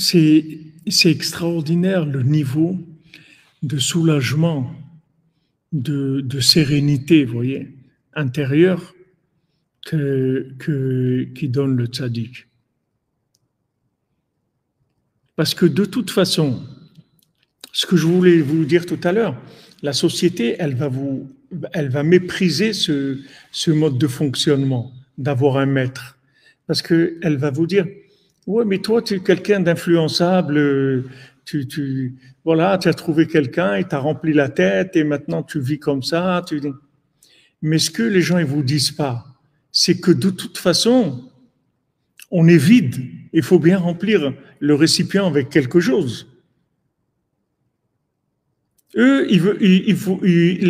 c'est extraordinaire le niveau de soulagement, de sérénité, vous voyez, intérieure qui donne le tzaddik. Parce que de toute façon, ce que je voulais vous dire tout à l'heure, la société, elle va mépriser ce mode de fonctionnement, d'avoir un maître. Parce qu'elle va vous dire, ouais, mais toi, tu es quelqu'un d'influençable, voilà, tu as trouvé quelqu'un, il t'a rempli la tête et maintenant tu vis comme ça. Mais ce que les gens ne vous disent pas, c'est que de toute façon, on est vide. Il faut bien remplir le récipient avec quelque chose. Eux,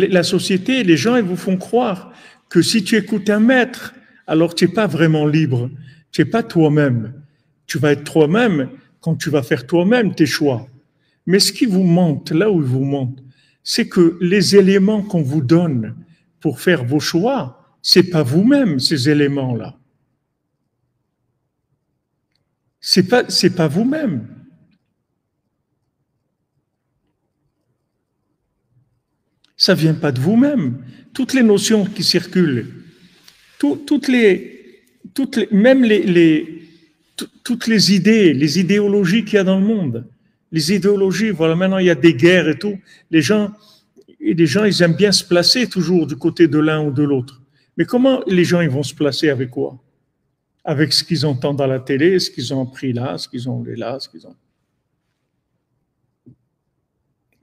la société, les gens, ils vous font croire que si tu écoutes un maître, alors tu n'es pas vraiment libre. Tu n'es pas toi-même. Tu vas être toi-même quand tu vas faire toi-même tes choix. Mais ce qui vous montre, là où il vous montre, c'est que les éléments qu'on vous donne pour faire vos choix, c'est pas vous-même, ces éléments-là. C'est pas vous-même. Ça vient pas de vous-même. Toutes les notions qui circulent, toutes les, même toutes les idéologies qu'il y a dans le monde, les idéologies, voilà, maintenant il y a des guerres et tout. Les gens, ils aiment bien se placer toujours du côté de l'un ou de l'autre. Mais comment les gens, ils vont se placer avec quoi? Avec ce qu'ils entendent à la télé, ce qu'ils ont appris là, ce qu'ils ont lu là, ce qu'ils ont.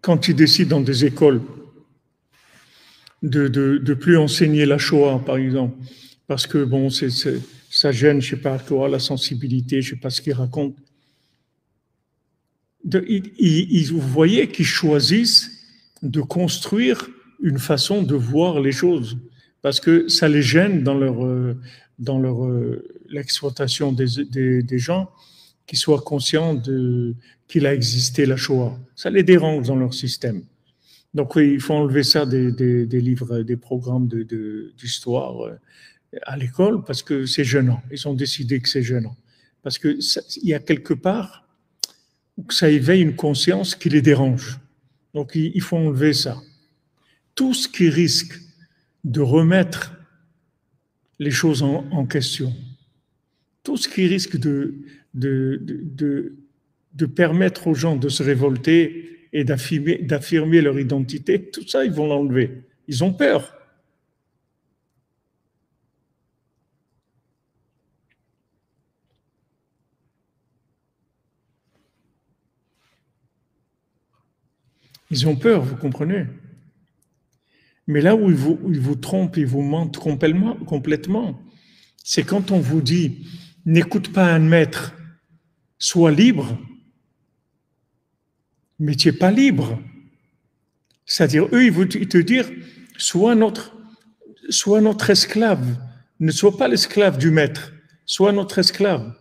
Quand ils décident dans des écoles de plus enseigner la Shoah, par exemple, parce que bon, ça gêne, je sais pas quoi, la sensibilité, je sais pas ce qu'ils racontent. Vous voyez qu'ils choisissent de construire une façon de voir les choses, parce que ça les gêne dans l'exploitation des gens qui soient conscients qu'il a existé la Shoah. Ça les dérange dans leur système. Donc oui, il faut enlever ça des livres, des programmes d'histoire à l'école parce que c'est gênant. Ils ont décidé que c'est gênant. Parce qu'il y a quelque part où ça éveille une conscience qui les dérange. Donc il faut enlever ça. Tout ce qui risque de remettre les choses en question, tout ce qui risque de permettre aux gens de se révolter et d'affirmer leur identité, tout ça, ils vont l'enlever. Ils ont peur. Ils ont peur, vous comprenez? Mais là où ils vous trompent, ils vous mentent complètement, c'est quand on vous dit « n'écoute pas un maître, sois libre », mais tu n'es pas libre. C'est-à-dire, eux, ils vont te dire « sois notre esclave, ne sois pas l'esclave du maître, sois notre esclave ».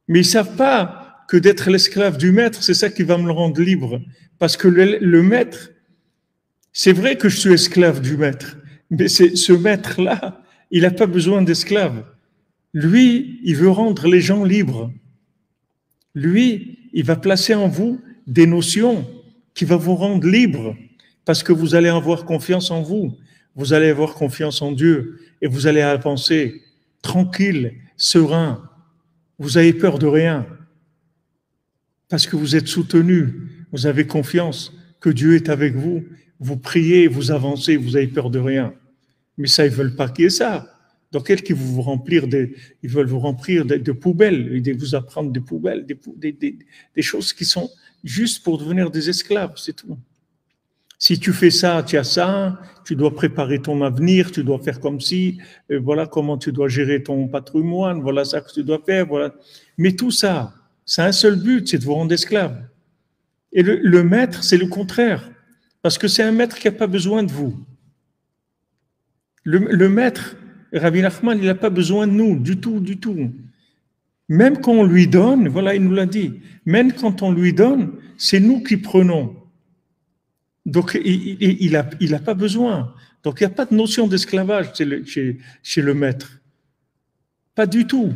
Mais ils ne savent pas que d'être l'esclave du maître, c'est ça qui va me le rendre libre. Parce que le maître, c'est vrai que je suis esclave du maître, mais ce maître-là, il n'a pas besoin d'esclaves. Lui, il veut rendre les gens libres. Lui, il va placer en vous des notions qui vont vous rendre libres parce que vous allez avoir confiance en vous, vous allez avoir confiance en Dieu et vous allez avancer tranquille, serein. Vous avez peur de rien parce que vous êtes soutenu, vous avez confiance que Dieu est avec vous. Vous priez, vous avancez, vous avez peur de rien. Mais ça, ils veulent pas qu'il y ait ça. Donc, ils veulent vous remplir de poubelles, et de vous apprendre des poubelles, des choses qui sont juste pour devenir des esclaves, c'est tout. Si tu fais ça, tu as ça, tu dois préparer ton avenir, tu dois faire comme si, voilà comment tu dois gérer ton patrimoine, voilà ça que tu dois faire, voilà. Mais tout ça, c'est un seul but, c'est de vous rendre esclave. Et le maître, c'est le contraire. Parce que c'est un maître qui n'a pas besoin de vous. Le maître, Rabbi Nachman, il n'a pas besoin de nous, du tout, du tout. Même quand on lui donne, voilà, il nous l'a dit, même quand on lui donne, c'est nous qui prenons. Donc, il a pas besoin. Donc, il n'y a pas de notion d'esclavage chez le maître. Pas du tout.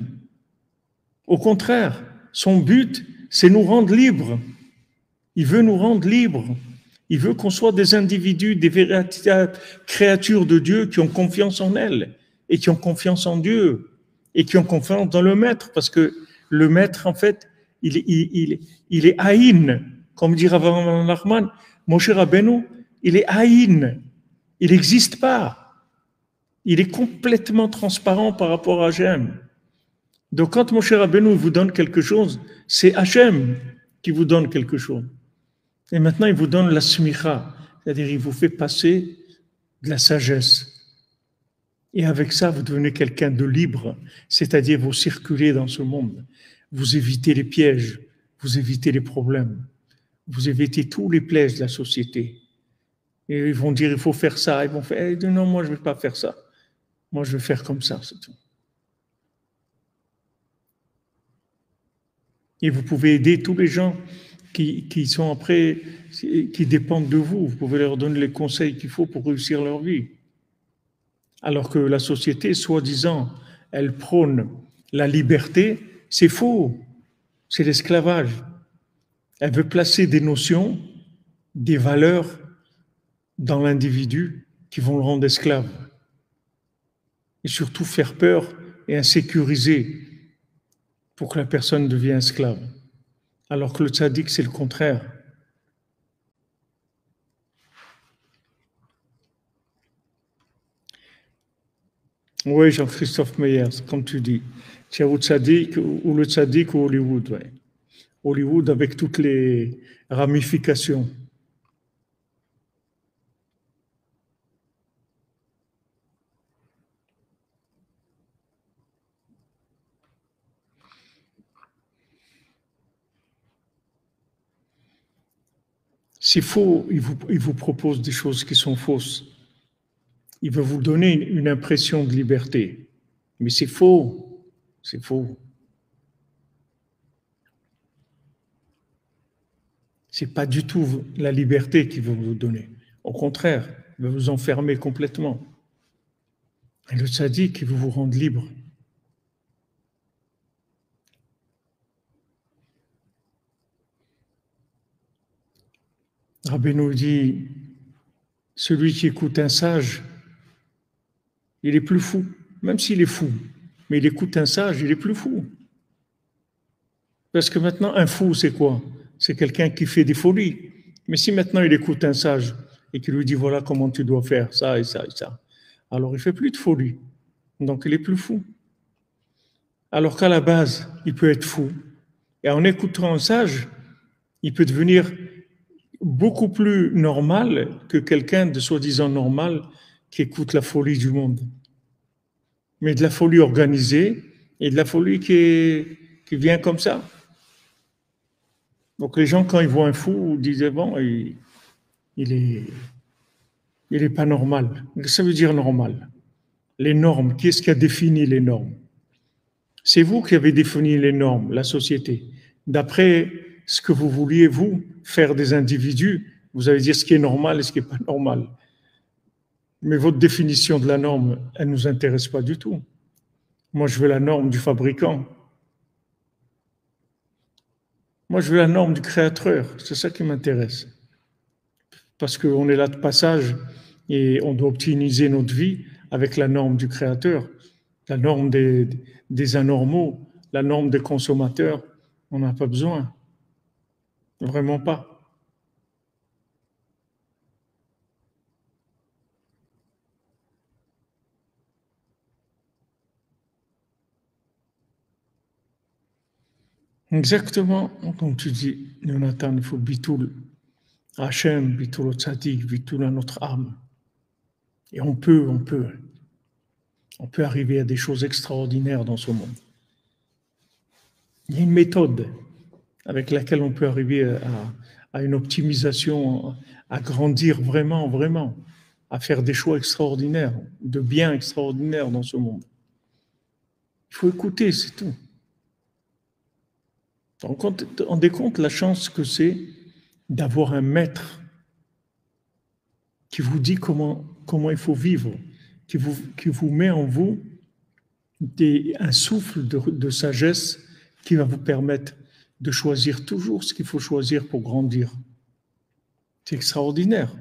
Au contraire, son but, c'est nous rendre libres. Il veut nous rendre libres. Il veut qu'on soit des individus, des véritables créatures de Dieu qui ont confiance en elle et qui ont confiance en Dieu et qui ont confiance dans le Maître, parce que le Maître, en fait, il est haïn, comme dit Rav Nachman, Moshe Rabbeinu, il est haïn, il n'existe pas. Il est complètement transparent par rapport à Hachem. Donc quand Moshe Rabbeinu vous donne quelque chose, c'est Hachem qui vous donne quelque chose. Et maintenant, il vous donne la smicha, c'est-à-dire il vous fait passer de la sagesse. Et avec ça, vous devenez quelqu'un de libre, c'est-à-dire vous circulez dans ce monde. Vous évitez les pièges, vous évitez les problèmes, vous évitez tous les pièges de la société. Et ils vont dire, il faut faire ça. Ils vont faire, non, moi, je ne vais pas faire ça. Moi, je vais faire comme ça, c'est tout. Et vous pouvez aider tous les gens qui sont après, qui dépendent de vous. Vous pouvez leur donner les conseils qu'il faut pour réussir leur vie. Alors que la société, soi-disant, elle prône la liberté, c'est faux. C'est l'esclavage. Elle veut placer des notions, des valeurs dans l'individu qui vont le rendre esclave. Et surtout faire peur et insécuriser pour que la personne devienne esclave. Alors que le tzaddik, c'est le contraire. Oui, Jean-Christophe Meyer, comme tu dis. Tu as le tzaddik ou Hollywood. Ouais. Hollywood avec toutes les ramifications. C'est faux, il vous propose des choses qui sont fausses. Il veut vous donner une impression de liberté. Mais c'est faux. C'est faux. C'est pas du tout la liberté qu'il veut vous donner. Au contraire, il veut vous enfermer complètement. Et le tzaddik, il veut vous rendre libre. Rabbeinu dit, celui qui écoute un sage, il est plus fou, même s'il est fou. Mais il écoute un sage, il est plus fou. Parce que maintenant, un fou, c'est quoi? C'est quelqu'un qui fait des folies. Mais si maintenant il écoute un sage et qu'il lui dit, voilà comment tu dois faire ça et ça et ça, alors il ne fait plus de folie. Donc il est plus fou. Alors qu'à la base, il peut être fou. Et en écoutant un sage, il peut devenir beaucoup plus normal que quelqu'un de soi-disant normal qui écoute la folie du monde. Mais de la folie organisée et de la folie qui vient comme ça. Donc les gens, quand ils voient un fou, disaient, bon, il est pas normal. Ça veut dire normal. Les normes, qui est-ce qui a défini les normes? C'est vous qui avez défini les normes, la société. D'après ce que vous vouliez, vous, faire des individus, vous allez dire ce qui est normal et ce qui n'est pas normal. Mais votre définition de la norme, elle ne nous intéresse pas du tout. Moi, je veux la norme du fabricant. Moi, je veux la norme du créateur. C'est ça qui m'intéresse. Parce qu'on est là de passage et on doit optimiser notre vie avec la norme du créateur, la norme des anormaux, la norme des consommateurs. On n'a pas besoin. Vraiment pas. Exactement, comme tu dis, Jonathan, il faut bitoul Hachem, bitoul Tzadik, bitoul à notre âme. Et on peut arriver à des choses extraordinaires dans ce monde. Il y a une méthode avec laquelle on peut arriver à une optimisation, à grandir vraiment, vraiment, à faire des choix extraordinaires, de biens extraordinaires dans ce monde. Il faut écouter, c'est tout. Rendez compte la chance que c'est d'avoir un maître qui vous dit comment il faut vivre, qui vous met en vous un souffle de sagesse qui va vous permettre de choisir toujours ce qu'il faut choisir pour grandir. C'est extraordinaire.